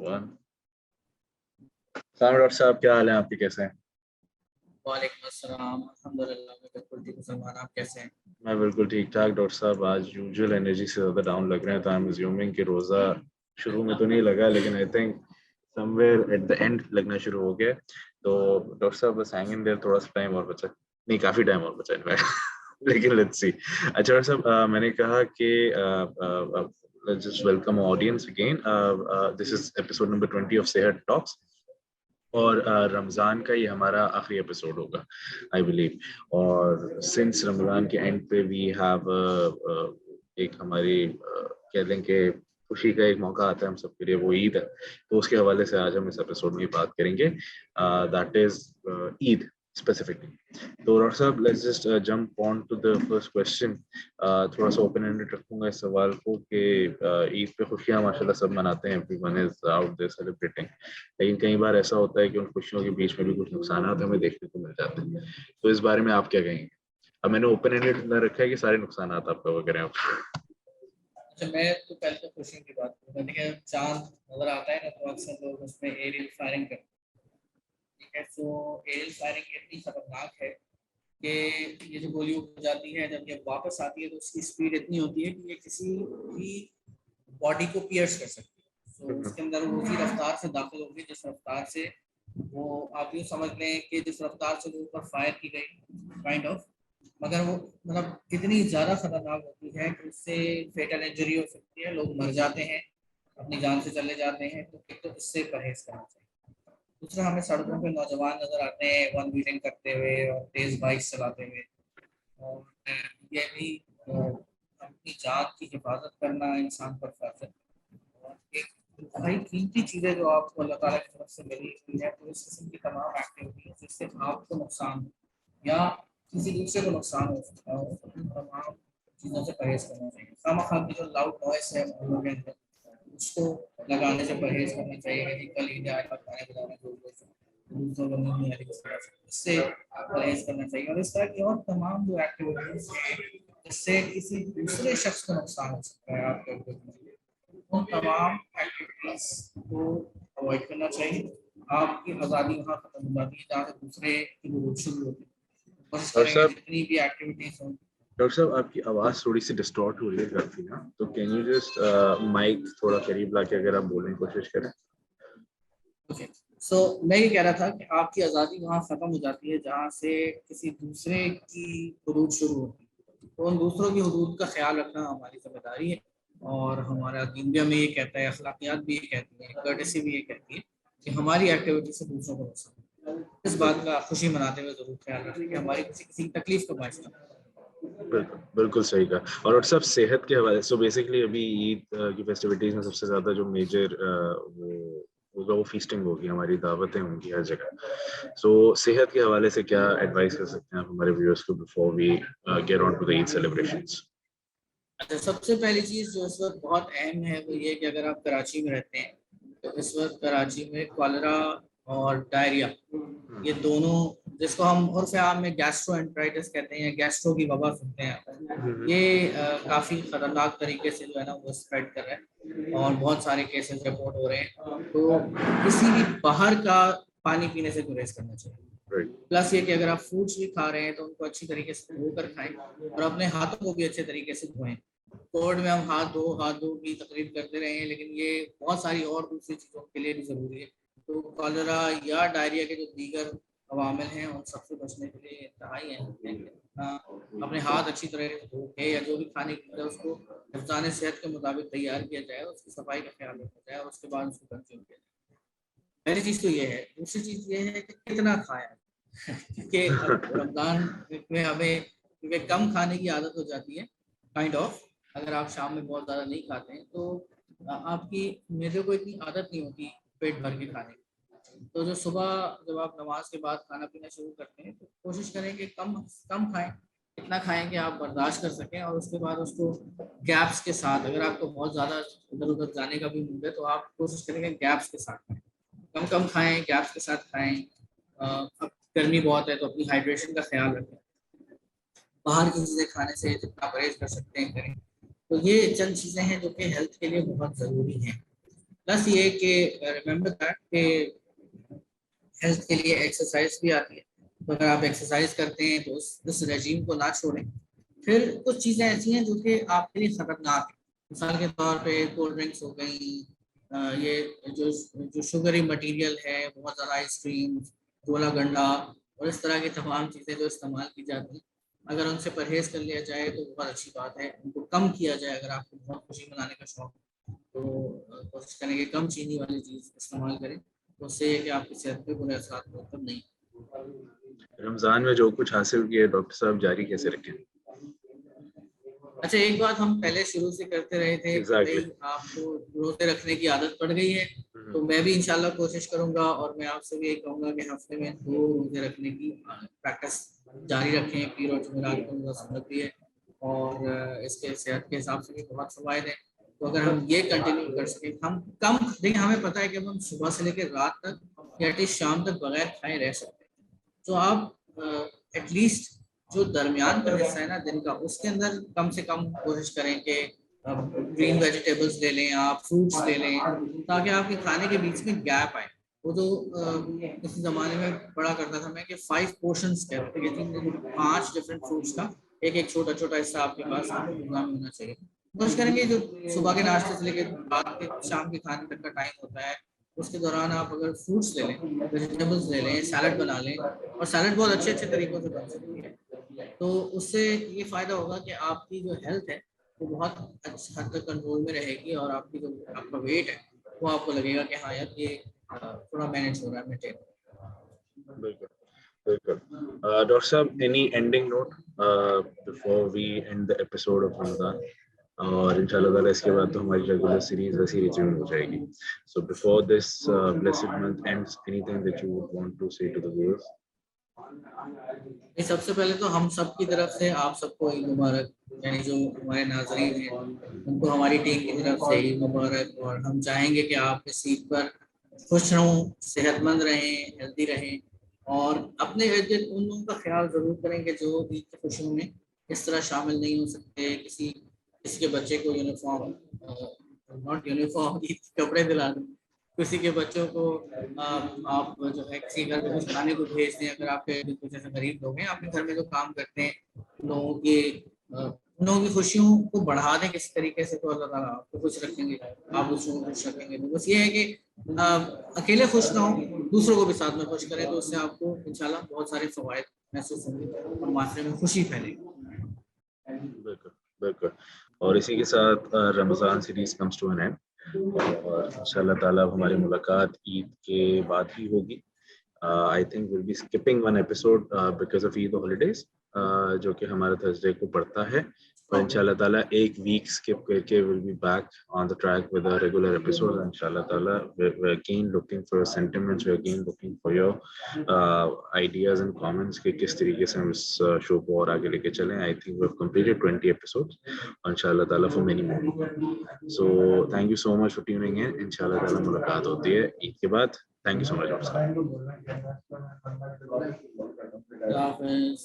One. Doctor साहब, क्या हाल है आपके, कैसे हैं? वालेकुम अस्सलाम। अल्हम्दुलिल्लाह मैं बिल्कुल ठीक हूँ। सलमान, आप कैसे हैं? मैं बिल्कुल ठीक ठाक डॉक्टर साहब। आज यूजुअल एनर्जी से ज़्यादा डाउन लग रहे हैं, तो आई एम अज्यूमिंग कि रोज़ा शुरू में तो नहीं लगा, लेकिन I think somewhere at the end लगना शुरू हो गया। तो डॉक्टर साहब बस हैंग इन देयर, थोड़ा सा टाइम और बचा, नहीं काफ़ी टाइम और बचा इनफैक्ट लेकिन लेट्स सी। अच्छा डॉक्टर साहब, मैंने कहा कि let's just welcome our audience again. This is episode number 20 of Sehat Talks. और रमज़ान का ये हमारा आखिरी एपिसोड होगा आई बिलीव। और सिंस रमज़ान के एंड पे वी हैव एक हमारी कह लें कि खुशी का एक मौका आता है हम सबके लिए, वो ईद है। तो उसके हवाले से आज हम इस एपिसोड में बात करेंगे, दैट इज ईद स्पेसिफिकली। तो डॉक्टर साहब, let's just jump on to the first question. थोड़ा सा ओपन एंडेड रखूंगा इस सवाल को कि ईद पे खुशियां माशाल्लाह सब मनाते हैं, everyone is out there celebrating. लेकिन कई बार ऐसा होता है कि उन खुशियों के बीच में भी कुछ नुकसान हमें देखने को मिल जाते हैं। तो इस बारे में आप क्या कहेंगे? अब मैंने ओपन एंडेड न रखा है कि सारे नुकसान आप कवर करें आप। अच्छा, मैं तो पहले तो खुशी की बात करूँगा। देखिए, चांद नजर आता है ना, तो अक्सर लोग उसमें एरियल फायरिंग करते हैं। ठीक है, तो एरियल फायरिंग इतनी खतरनाक है कि ये जो गोली उड़ जाती है, जब ये वापस आती है तो उसकी स्पीड इतनी होती है कि ये किसी भी बॉडी को पियर्स कर सकती है। तो उसके अंदर वो उसी रफ्तार से दाखिल होगी जिस रफ्तार से वो, आप यूँ समझ लें कि जिस रफ्तार से वो ऊपर फायर की गई, काइंड ऑफ। मगर वो मतलब इतनी ज़्यादा खतरनाक होती है कि उससे फेटल इंजरी हो सकती है, लोग मर जाते हैं, अपनी जान से चले जाते हैं। तो एक तो इससे परहेज करना चाहिए। दूसरा, हमें सड़कों पे नौजवान नजर आते हैं वन व्हीलिंग करते हुए और तेज बाइक चलाते हुए। और ये भी अपनी जान की हिफाजत करना इंसान पर फर्ज है। और एक भाई कीमती चीज़ें जो आपको अल्लाह ताला की तरफ से मिली हुई है, तो इस किस्म की तमाम एक्टिविटीज जिससे आपको नुकसान हो या किसी दूसरे को नुकसान हो सकता हो, तो इन तमाम चीज़ों से परहेज करना चाहिए। खामखा की जो लाउड नॉइस है मोहल्लों के अंदर, उसको लगाने से परहेज करना चाहिए कि कल ईद आए और गाने बजाने जोर जोर से दूसरों को नहीं आ रही, इससे परहेज करना चाहिए। और इस तरह की और तमाम जो एक्टिविटीज हैं जिससे किसी दूसरे शख्स को नुकसान हो सकता है आपके ऊपर, उन तमाम एक्टिविटीज को अवॉइड करना चाहिए। आपकी आज़ादी वहाँ खत्म हो जाती है जहाँ से दूसरे की जरूरत शुरू होती है। कोशिश डॉक्टर करेंगे साहब, जितनी भी एक्टिविटीज हों। आपकी आवाज थोड़ी सी डिस्टॉर्ट हो रही है काफी ना, तो कैन यू जस्ट माइक थोड़ा करीब लाके अगर आप बोलने की कोशिश करें। ओके, सो मैं ये कह रहा था कि आपकी आज़ादी वहाँ ख़त्म हो जाती है जहाँ से किसी दूसरे की हदूद शुरू होती है। तो उन दूसरों की हदूद का ख्याल रखना हमारी जिम्मेदारी है। और हमारा दीन भी हमें ये कहता है, अखलाकियात भी ये कहती है, कर्टेसी भी ये कहती है कि हमारी एक्टिविटी से दूसरों को नुकसान हो। इस बात का खुशी मनाते हुए ज़रूर ख्याल रखें कि हमारी किसी की तकलीफ का बायस ना हो। बिल्कुल बिल्कुल सही कहा। और डॉक्टर साहब, सेहत के हवाले सो बेसिकली अभी ईद की फेस्टिविटीज में सबसे ज्यादा जो मेजर वो होगा वो फीस्टिंग होगी, हमारी दावतें होंगी हर जगह। सो सेहत के हवाले से क्या एडवाइस कर सकते हैं आप हमारे व्यूअर्स को before we get on to the Eid celebrations? अच्छा, सबसे पहली चीज़ जो इस वक्त बहुत अहम है वो ये कि अगर आप कराची में रहते हैं तो इस वक्त कराची में कॉलरा और डायरिया, ये दोनों, जिसको हम उर्फ आम में गैस्ट्रोएंटराइटिस कहते हैं, गैस्ट्रो की वबा सुनते हैं, ये काफ़ी ख़तरनाक तरीके से जो है ना वो स्प्रेड कर रहा है और बहुत सारे केसेस रिपोर्ट हो रहे हैं। तो किसी भी बाहर का पानी पीने से गुरेज करना चाहिए। प्लस ये कि अगर आप फ्रूट्स भी खा रहे हैं तो उनको अच्छी तरीके से धो कर खाएं और अपने हाथों को भी अच्छे तरीके से धोएं। कोविड में हम हाथ धो की तकरीब करते रहे हैं, लेकिन ये बहुत सारी और दूसरी चीज़ों के लिए भी ज़रूरी है। तो कॉलरा या डायरिया के जो दीगर अवामिल हैं उन सबसे बचने के लिए इंतहाई अहम है कि अपने हाथ अच्छी तरह से धो के या जो भी खाने की चीज़ है उसको हिफ्ज़ान सेहत के मुताबिक तैयार किया जाए, उसकी सफाई का ख्याल रखा जाए और उसके बाद उसको कंज्यूम किया जाए। पहली चीज़ तो ये है। दूसरी चीज़ ये है कि कितना खाया क्योंकि अब रमज़ान में हमें क्योंकि कम खाने की आदत हो जाती है, काइंड ऑफ। अगर आप शाम में बहुत ज़्यादा नहीं खाते हैं तो आपकी मेरे को इतनी आदत नहीं होती पेट भर के खाने की। तो जो सुबह जब आप नमाज के बाद खाना पीना शुरू करते हैं तो कोशिश करें कि कम कम खाएं, इतना खाएं कि आप बर्दाश्त कर सकें। और उसके बाद उसको गैप्स के साथ, अगर आपको बहुत ज़्यादा इधर उधर जाने का भी मूड है तो आप कोशिश करेंगे गैप्स के साथ खाएं, कम कम खाएं, गैप्स के साथ खाएं। अब गर्मी बहुत है तो अपनी हाइड्रेशन का ख्याल रखें, बाहर की चीज़ें खाने से जितना परहेज कर सकते हैं करें। तो ये चंद चीज़ें हैं जो कि हेल्थ के लिए बहुत ज़रूरी हैं। प्लस ये कि रिमेम्बर दैट कि हेल्थ के लिए एक्सरसाइज भी आती है, तो अगर आप एक्सरसाइज करते हैं तो उस रेजीम को ना छोड़ें। फिर कुछ चीज़ें ऐसी हैं जो कि आपके लिए खतरनाक है, मिसाल के तौर पे कोल्ड ड्रिंक्स हो गई, ये जो जो शुगरी मटेरियल है, बहुत ज़्यादा आइसक्रीम, गोला गंडा और इस तरह की तमाम चीज़ें जो इस्तेमाल की जाती हैं, अगर उनसे परहेज कर लिया जाए तो बहुत अच्छी बात है। उनको कम किया जाए, अगर आपको बहुत खुशी मनाने का शौक है तो कोशिश करें कि कम चीनी वाली चीज़ इस्तेमाल करें, तो उससे ये कि आपकी सेहत पे बुरे असर मतलब नहीं। रमजान में जो कुछ हासिल किया डॉक्टर साहब जारी कैसे रखें? अच्छा, एक बात हम पहले शुरू से करते रहे थे कि Exactly. भाई आपको रोजे रखने की आदत पड़ गई है, तो मैं भी इंशाल्लाह कोशिश करूंगा और मैं आपसे भी यही कहूंगा कि हफ्ते में 2 रोजे रखने की प्रैक्टिस जारी रखें। पीर और जुमेरात को रोजा सुन्नत भी है और इसके सेहत के हिसाब से भी बहुत फवायद है। तो अगर हम ये कंटिन्यू कर सकें, हम कम देखिए, हमें पता है कि हम सुबह से लेकर रात तक या एटलीस्ट शाम तक बगैर खाए रह सकते हैं, तो आप एटलीस्ट जो दरमियान का हिस्सा है ना दिन का, उसके अंदर कम से कम कोशिश करें कि ग्रीन वेजिटेबल्स ले लें, आप फ्रूट्स ले लें, ताकि आपके खाने के बीच में गैप आए। वो तो किसी जमाने में पढ़ा करता था मैं कि 5 पोर्शंस कहते हैं, 5 डिफरेंट फ्रूट्स का एक एक छोटा छोटा हिस्सा आपके पास प्रोग्राम में होना चाहिए। कोशिश करेंगे जो सुबह के नाश्ते से लेकर रात के शाम के खाने तक का टाइम होता है, उसके दौरान आप अगर फ्रूट्स ले लें, वेजिटेबल्स ले लें, सैलड बना लें, और सैलड बहुत अच्छे अच्छे तरीकों से बन सकती है, तो उससे ये फ़ायदा होगा कि आपकी जो हेल्थ है वो बहुत अच्छी हद तक कंट्रोल में रहेगी, और आपकी जो आपका वेट है वो आपको लगेगा कि हाँ यार ये थोड़ा मैनेज हो रहा है, मेंटेन। बिल्कुल बिल्कुल। डॉक्टर साहब, any ending note before we end the episode of Ramzan? और इंशाल्लाह ताला इसके बाद तो हमारी रेगुलर सीरीज ऐसी रिज्यूम हो जाएगी। So before this blessed month ends, anything that you would want to say to the viewers? सबसे पहले तो हम सब की तरफ से आप सबको ईद मुबारक, यानी जो हमारे नाजरीन हैं उनको हमारी टीम की तरफ से ईद मुबारक। और हम चाहेंगे कि आप इस ईद पर खुश रहें, सेहतमंद रहें, हेल्दी रहें, और अपने इर्द गिर्द उन लोगों का ख्याल ज़रूर करें कि जो ईद की खुशियों में इस तरह शामिल नहीं हो सकते। किसी किसी के बच्चे को यूनिफॉर्म, नॉट यूनिफॉर्म, ईद के कपड़े दिला दें, किसी के बच्चों को आप जो है किसी घर में कुछ खाने को भेज दें। अगर आपके कुछ ऐसे गरीब लोग हैं आपके घर में जो काम करते हैं, उन लोगों की खुशियों को बढ़ा दें किसी तरीके से, तो अल्लाह ताला आपको खुश रखेंगे, आप दूसरों को खुश रखेंगे। तो बस ये है कि अकेले खुश ना हो, दूसरों को भी साथ में खुश करें, तो उससे आपको इंशाल्लाह बहुत सारे फवायद महसूस होंगे और माशरे में खुशी फैलेगी। बिल्कुल बिल्कुल। और इसी के साथ Ramzan series comes to an end, और इंशाल्लाह ताला हमारी मुलाकात ईद के बाद ही होगी। I think will be skipping one episode because of Eid holidays, जो कि हमारा थर्सडे को पड़ता है। और इंशाल्लाह ताला एक वीक स्किप करके will be back on the track with a regular episode. इंशाल्लाह ताला we're again looking for sentiments, we're again looking for your ideas and comments कि किस तरीके से हम इस शो को और आगे लेके चलें। I think we've completed 20 episodes, और इंशाल्लाह ताला for many more. So thank you so much for tuning in. इंशाल्लाह ताला मुलाकात होती है ईद के बाद। Thank you so much, Dr. अल्लाह हाफ़िज़।